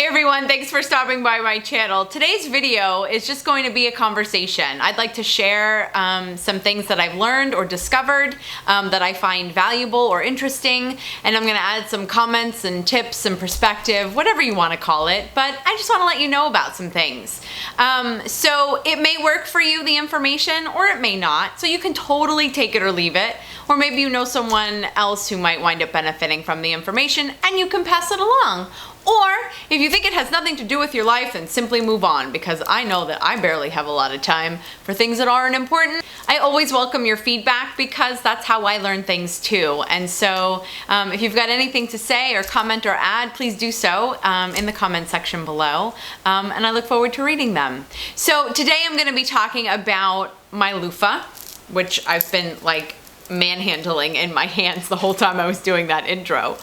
Hey everyone, thanks for stopping by my channel. Today's video is just going to be a conversation. I'd like to share some things that I've learned or discovered that I find valuable or interesting, and I'm going to add some comments and tips and perspective, whatever you want to call it, but I just want to let you know about some things. So it may work for you, the information, or it may not, so you can totally take it or leave it. Or maybe you know someone else who might wind up benefiting from the information and you can pass it along. Or if you think it has nothing to do with your life, then simply move on, because I know that I barely have a lot of time for things that aren't important. I always welcome your feedback because that's how I learn things too. And so if you've got anything to say or comment or add, please do so in the comment section below. And I look forward to reading them. So today I'm going to be talking about my loofah, which I've been like manhandling in my hands the whole time I was doing that intro.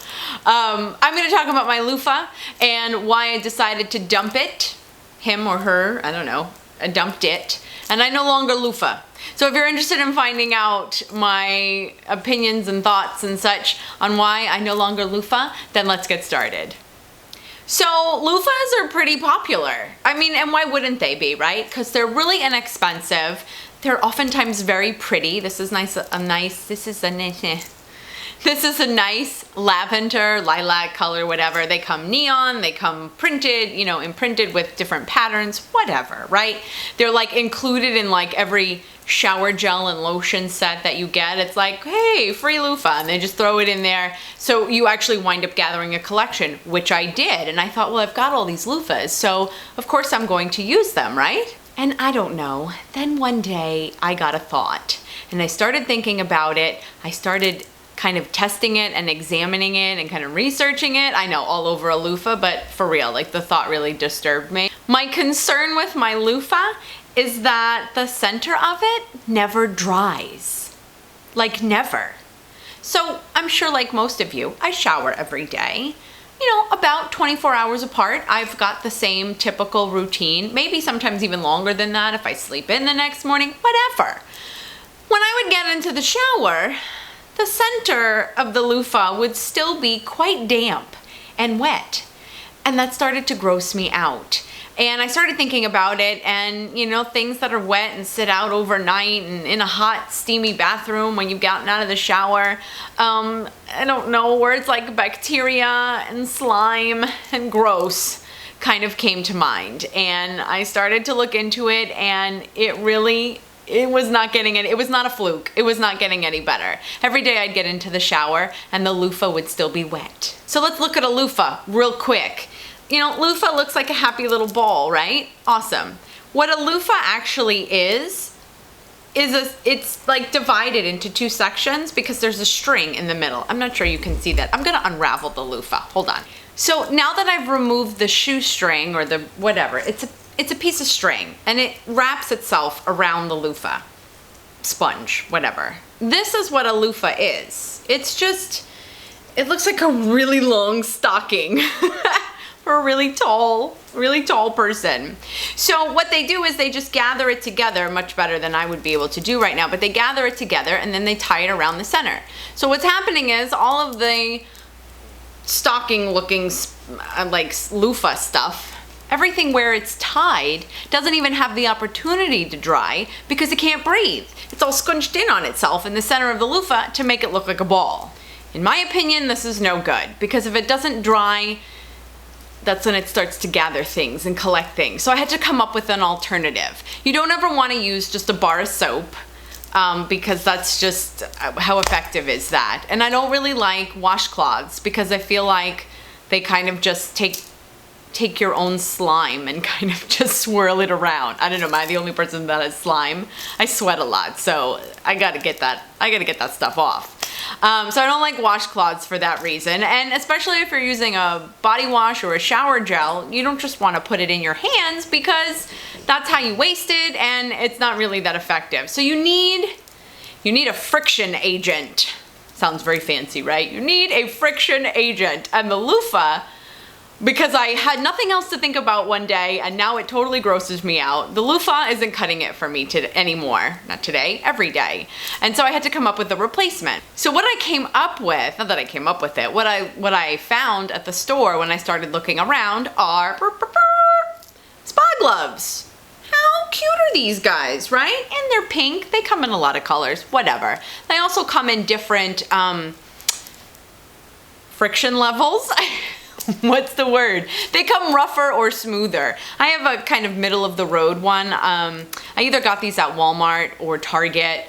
I'm going to talk about my loofah and why I decided to dump it, him or her, I don't know, I dumped it, and I no longer loofah. So if you're interested in finding out my opinions and thoughts and such on why I no longer loofah, then let's get started. So loofahs are pretty popular. I mean, and why wouldn't they be, right? Because they're really inexpensive. They're oftentimes very pretty. This is nice, this is a nice lavender, lilac color, whatever. They come neon, they come printed, you know, imprinted with different patterns, whatever, right? They're like included in like every shower gel and lotion set that you get. It's like, hey, free loofah, and they just throw it in there. So you actually wind up gathering a collection, which I did. And I thought, well, I've got all these loofahs, so of course I'm going to use them, right? And I don't know, then one day I got a thought and I started thinking about it. I started kind of testing it and examining it and kind of researching it. I know, all over a loofah, but for real, like the thought really disturbed me. My concern with my loofah is that the center of it never dries. Like never. So I'm sure like most of you, I shower every day. You know, about 24 hours apart. I've got the same typical routine, maybe sometimes even longer than that if I sleep in the next morning, whatever. When I would get into the shower, the center of the loofah would still be quite damp and wet, and that started to gross me out. And I started thinking about it, and you know, things that are wet and sit out overnight and in a hot, steamy bathroom when you've gotten out of the shower. I don't know, words like bacteria and slime and gross kind of came to mind. And I started to look into it, and it was not getting it. It was not a fluke. It was not getting any better. Every day I'd get into the shower and the loofah would still be wet. So let's look at a loofah real quick. You know, loofah looks like a happy little ball, right? Awesome. What a loofah actually is it's like divided into two sections because there's a string in the middle. I'm not sure you can see that. I'm gonna unravel the loofah, hold on. So now that I've removed the shoestring or the whatever, it's a piece of string and it wraps itself around the loofah. Sponge, whatever. This is what a loofah is. It's just, it looks like a really long stocking. For a really tall person. So what they do is they just gather it together, much better than I would be able to do right now, but they gather it together and then they tie it around the center. So what's happening is all of the stocking looking like loofah stuff, everything where it's tied doesn't even have the opportunity to dry because it can't breathe. It's all scrunched in on itself in the center of the loofah to make it look like a ball. In my opinion, this is no good because if it doesn't dry, that's when it starts to gather things and collect things. So I had to come up with an alternative. You don't ever want to use just a bar of soap because that's just, how effective is that? And I don't really like washcloths because I feel like they kind of just take your own slime and kind of just swirl it around. I don't know, am I the only person that has slime? I sweat a lot, so I gotta get that stuff off. So I don't like washcloths for that reason, and especially if you're using a body wash or a shower gel, you don't just want to put it in your hands because that's how you waste it and it's not really that effective. So you need a friction agent. Sounds very fancy, right? You need a friction agent, and the loofah because I had nothing else to think about one day, and now it totally grosses me out. The loofah isn't cutting it for me anymore. Not today, every day. And so I had to come up with a replacement. So what I came up with, not that I came up with it, what I found at the store when I started looking around are spa gloves. How cute are these guys, right? And they're pink. They come in a lot of colors, whatever. They also come in different friction levels. What's the word? They come rougher or smoother. I have a kind of middle of the road one. I either got these at Walmart or Target.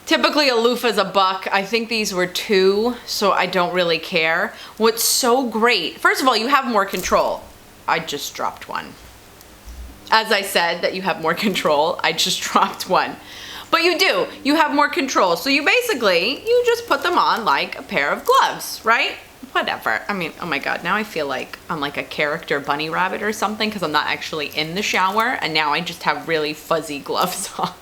Typically a loofah is $1. I think these were $2, so I don't really care. What's so great, first of all, you have more control. I just dropped one. As I said that you have more control, I just dropped one. But you do, you have more control. So you just put them on like a pair of gloves, right? Whatever. I mean, oh my God, now I feel like I'm like a character bunny rabbit or something because I'm not actually in the shower and now I just have really fuzzy gloves on.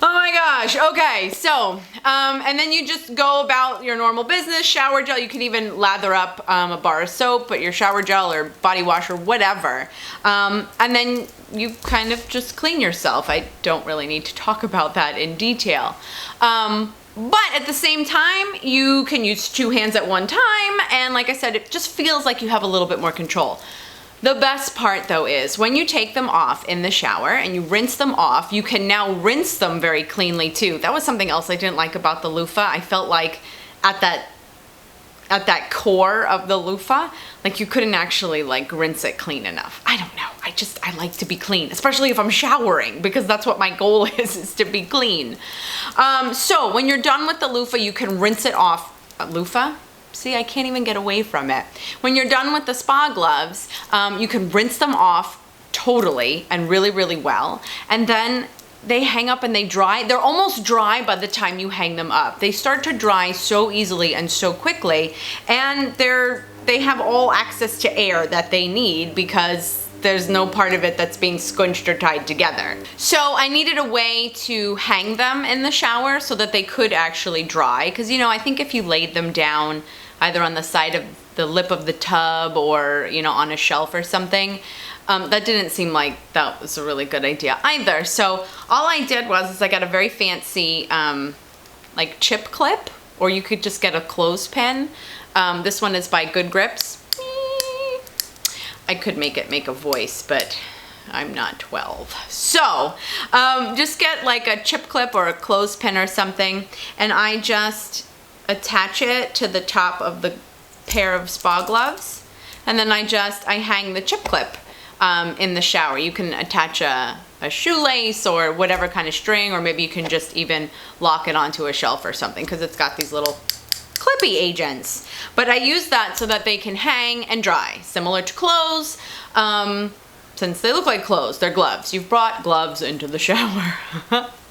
Oh my gosh. Okay, so, and then you just go about your normal business. Shower gel, you can even lather up a bar of soap, put your shower gel or body wash or whatever. And then you kind of just clean yourself. I don't really need to talk about that in detail. But at the same time, you can use 2 hands at one time. And like I said, it just feels like you have a little bit more control. The best part though is when you take them off in the shower and you rinse them off, you can now rinse them very cleanly too. That was something else I didn't like about the loofah. I felt like at that core of the loofah, like you couldn't actually like rinse it clean enough. I don't know. I like to be clean, especially if I'm showering, because that's what my goal is to be clean. So when you're done with the loofah, you can rinse it off. Loofah? See, I can't even get away from it. When you're done with the spa gloves, you can rinse them off totally and really, really well. And then they hang up and they dry. They're almost dry by the time you hang them up. They start to dry so easily and so quickly, and they have all access to air that they need because there's no part of it that's being squinched or tied together. So I needed a way to hang them in the shower so that they could actually dry. Because, you know, I think if you laid them down either on the side of the lip of the tub or, you know, on a shelf or something, that didn't seem like that was a really good idea either. So all I did was I got a very fancy like chip clip, or you could just get a clothespin. This one is by Good Grips. I could make it make a voice, but I'm not 12. So just get like a chip clip or a clothespin or something, and I just attach it to the top of the pair of spa gloves, and then I hang the chip clip in the shower. You can attach a shoelace or whatever kind of string, or maybe you can just even lock it onto a shelf or something because it's got these little clippy agents. But I use that so that they can hang and dry, similar to clothes. Since they look like clothes, they're gloves. You've brought gloves into the shower.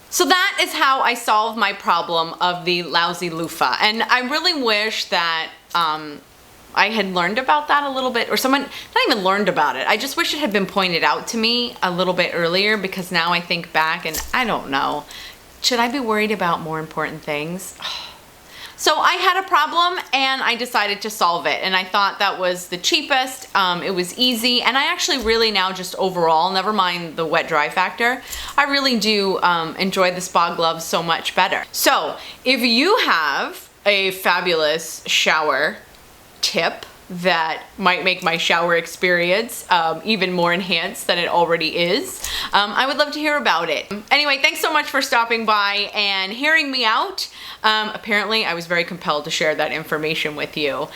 So that is how I solve my problem of the lousy loofah. And I really wish that I had learned about that a little bit, or someone, not even learned about it. I just wish it had been pointed out to me a little bit earlier, because now I think back and I don't know. Should I be worried about more important things? So I had a problem and I decided to solve it, and I thought that was the cheapest. It was easy, and I actually really now just overall, never mind the wet dry factor, I really do enjoy the spa gloves so much better. So if you have a fabulous shower tip that might make my shower experience even more enhanced than it already is, I would love to hear about it. Anyway, thanks so much for stopping by and hearing me out. Apparently I was very compelled to share that information with you.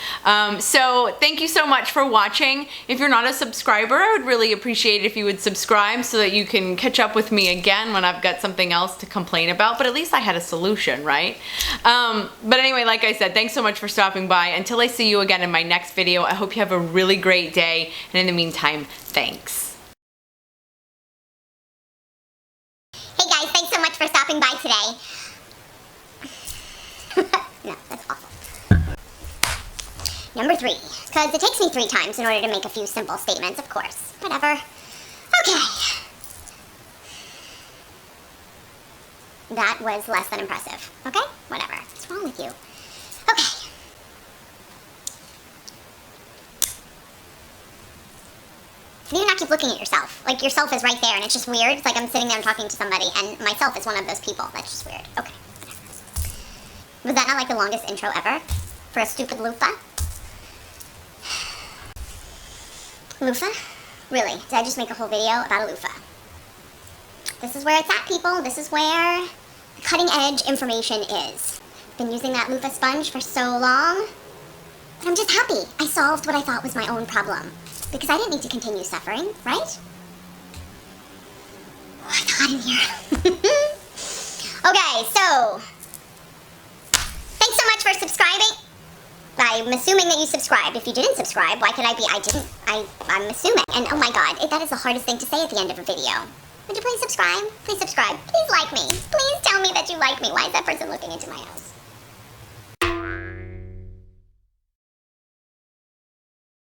So thank you so much for watching. If you're not a subscriber, I would really appreciate it if you would subscribe so that you can catch up with me again when I've got something else to complain about, but at least I had a solution, right? But anyway, like I said, thanks so much for stopping by. Until I see you again in my next video, I hope you have a really great day, and in the meantime, thanks. Hey guys, thanks so much for stopping by today. No, that's awful. Number 3, because it takes me 3 times in order to make a few simple statements, of course. Whatever. Okay. That was less than impressive. Okay? Whatever. What's wrong with you? Okay. Can you not keep looking at yourself? Like, yourself is right there, and it's just weird. It's like I'm sitting there and talking to somebody, and myself is one of those people. That's just weird. Okay. Was that not like the longest intro ever? For a stupid loofah? Loofah? Really? Did I just make a whole video about a loofah? This is where it's at, people. This is where cutting edge information is. Been using that loofah sponge for so long, but I'm just happy I solved what I thought was my own problem. Because I didn't need to continue suffering, right? Oh, it's hot in here. Okay, so thanks so much for subscribing. I'm assuming that you subscribed. If you didn't subscribe, why could I be? I'm assuming. And oh my god, that is the hardest thing to say at the end of a video. Would you please subscribe? Please subscribe. Please like me. Please tell me that you like me. Why is that person looking into my house?